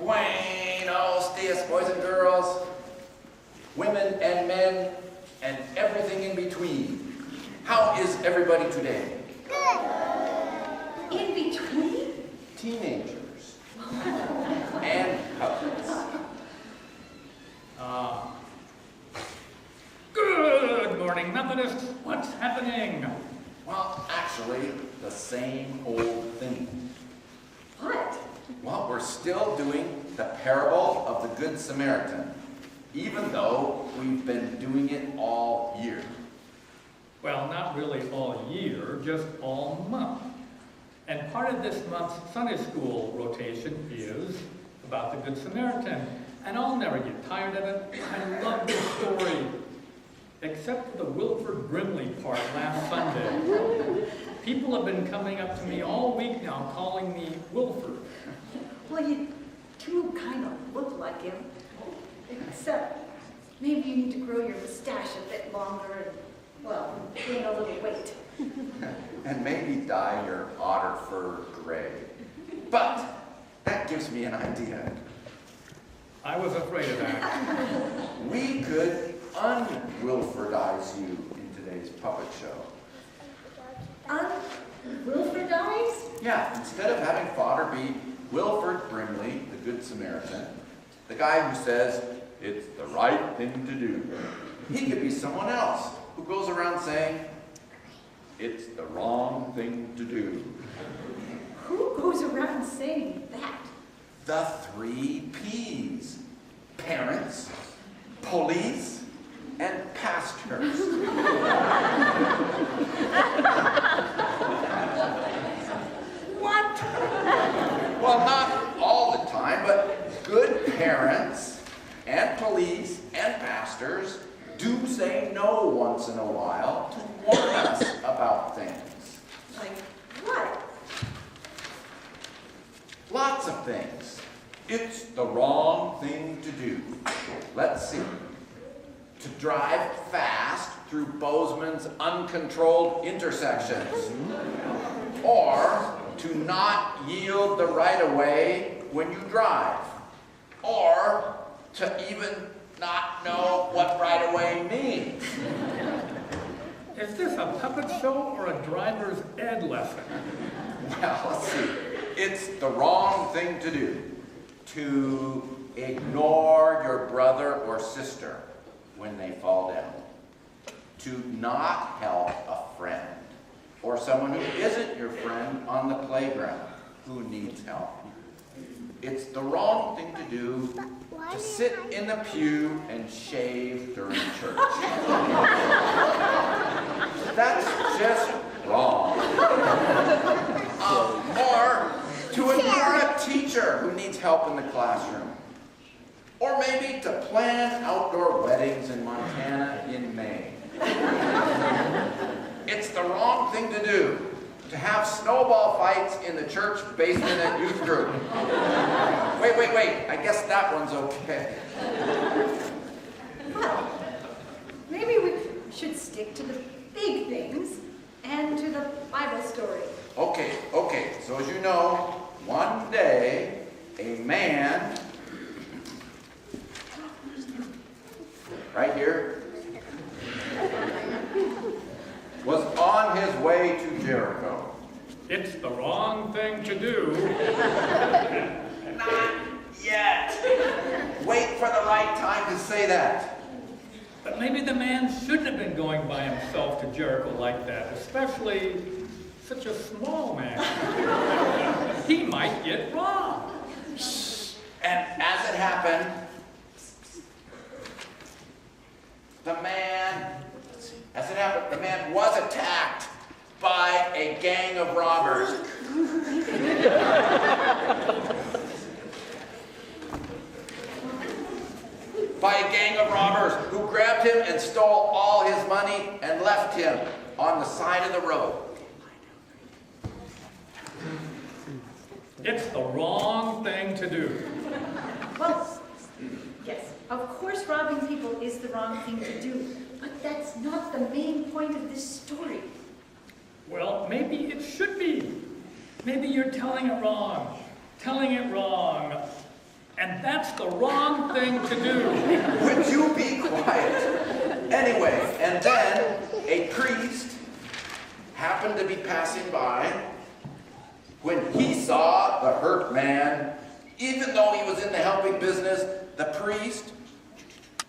Buenos dias, boys and girls, women and men, and everything in between. How is everybody today? In between? Teenagers and couples. Good morning, Methodists. What's happening? Well, actually, the same old thing. What? Well, we're still doing the parable of the Good Samaritan, even though we've been doing it all year. Well, not really all year, just all month. And part of this month's Sunday school rotation is about the Good Samaritan. And I'll never get tired of it. I love this story. Except for the Wilford Brimley part last Sunday. People have been coming up to me all week now calling me Wilford. Well, you do kind of look like him. Except maybe you need to grow your mustache a bit longer and, well, gain a little weight. And maybe dye your otter fur gray. But that gives me an idea. I was afraid of that. We could un-Wilfordize you in today's puppet show. Wilfordize? Yeah, instead of having Fodder be Wilford Brimley, the Good Samaritan, the guy who says, it's the right thing to do, he could be someone else who goes around saying, it's the wrong thing to do. Who goes around saying that? The 3 P's. Parents, police, and pastors. What? Well, not all the time, but good parents and police and pastors do say no once in a while to warn us about things. Like what? Lots of things. It's the wrong thing to do. Let's see. To drive fast through Bozeman's uncontrolled intersections. Or to not yield the right-of-way when you drive. Or to even not know what right-of-way means. Is this a puppet show or a driver's ed lesson? Well, let's see. It's the wrong thing to do. To ignore your brother or sister when they fall down. To not help a friend or someone who isn't your friend on the playground who needs help. It's the wrong thing to do to sit in the pew and shave during church. That's just wrong. Or to ignore a teacher who needs help in the classroom. Or maybe to plan outdoor weddings in Montana in May. It's the wrong thing to do to have snowball fights in the church basement at youth group. Wait, I guess that one's okay. Well, maybe we should stick to the big things and to the Bible story. Okay, so as you know, one day, a man, right here, was on his way to Jericho. It's the wrong thing to do. Not yet. Wait for the right time to say that. But maybe the man shouldn't have been going by himself to Jericho like that, especially such a small man. He might get robbed. And as it happened, the man was attacked by a gang of robbers. Who grabbed him and stole all his money and left him on the side of the road. It's the wrong thing to do. Well, yes, of course robbing people is the wrong thing to do, but that's not the main point of this story. Well, maybe it should be. Maybe you're telling it wrong. And that's the wrong thing to do. Would you be quiet? Anyway, and then a priest happened to be passing by. When he saw the hurt man, even though he was in the helping business, the priest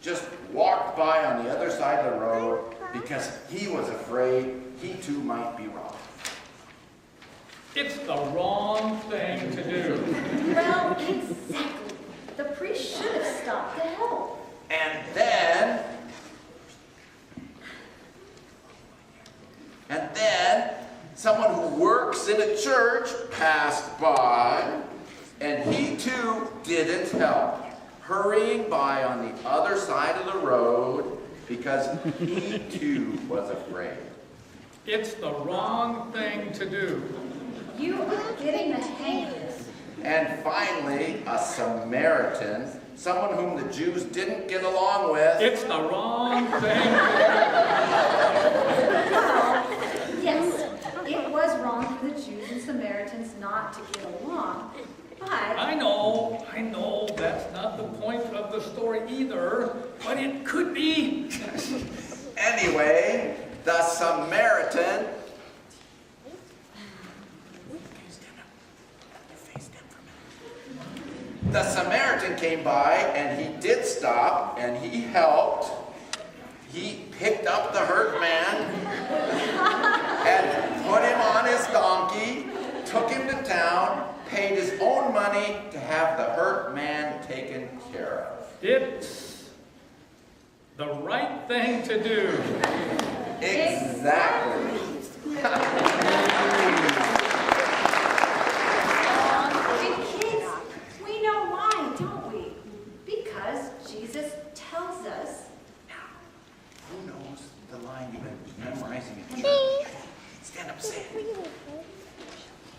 just walked by on the other side of the road because he was afraid he too might be robbed. It's the wrong thing to do. Well, exactly. The priest should have stopped to help. And then someone who works in a church passed by, and he too didn't help, hurrying by on the other side of the road because he too was afraid. It's the wrong thing to do. You are getting the hang of this. And finally, a Samaritan, someone whom the Jews didn't get along with. It's the wrong thing to Well, yes, it was wrong for the Jews and Samaritans not to get along, but... do. I know, that's not the point of the story either, but it could be. Anyway, the Samaritan... The Samaritan came by and he did stop and he helped. He picked up the hurt man and put him on his donkey, took him to town, paid his own money to have the hurt man taken care of. It's the right thing to do. Exactly. And kids, we know why, don't we? Because Jesus tells us. Who knows the line you've been memorizing in church? Stand up, say it.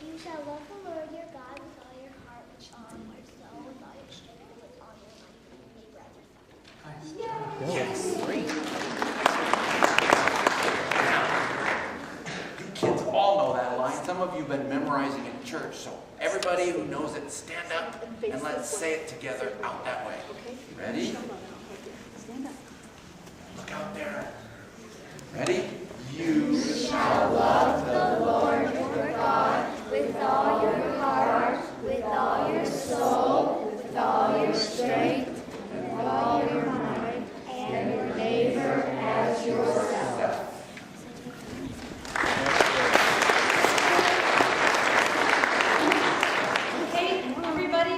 You shall love the Lord your God with all your heart, with all your soul, with all your strength, and with all your might, and your neighbor as yourself. Yes. Great. Now, you kids all know that line. Some of you have been memorizing in church, so everybody who knows it, stand up and let's say it together out that way. Ready? Look out there. Ready? You shall love The Lord your God with all your heart, with all your soul, with all your strength, and with all your might, and your neighbor as yourself. Okay, everybody?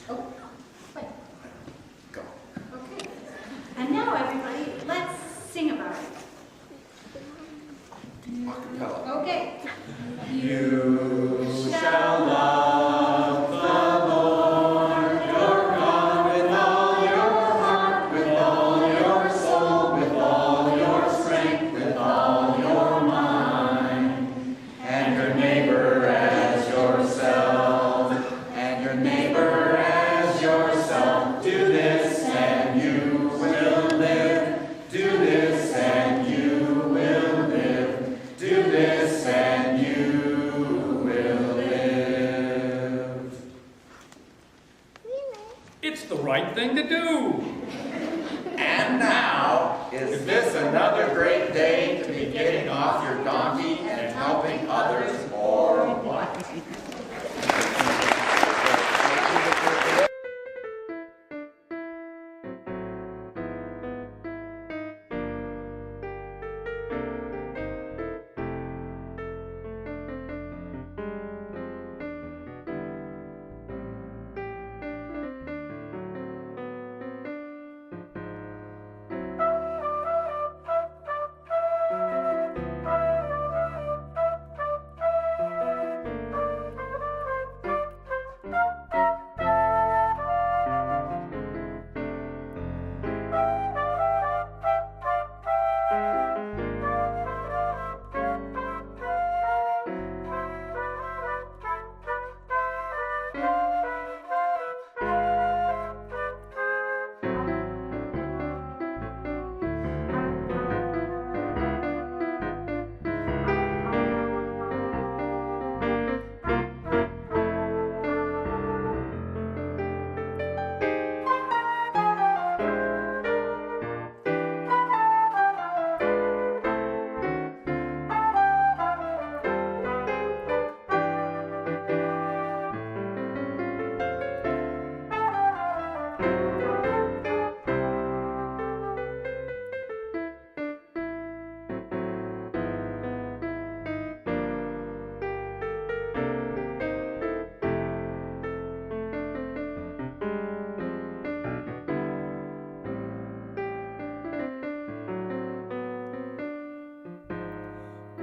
Oh, wait. Go. Okay. And now, everybody, let's sing about it. Acapella. Okay. You shall love the Lord your God with all your heart, with all your soul, with all your strength, with all your mind, and your neighbor as yourself, and your neighbor as yourself. Do this and you will live. Do this and you will live. Do this and you will live. It's the right thing to do. And now, is this another great day to be getting off your donkey and helping others, or what?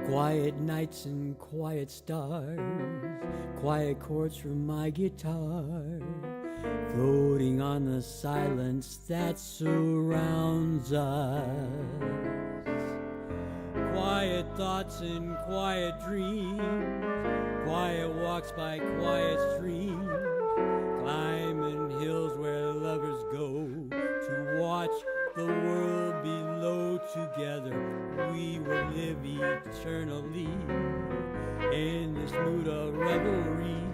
Quiet nights and quiet stars, quiet chords from my guitar, floating on the silence that surrounds us. Quiet thoughts and quiet dreams, quiet walks by quiet streams, climbing hills where lovers go to watch the world below. Together we will live eternally in this mood of revelry.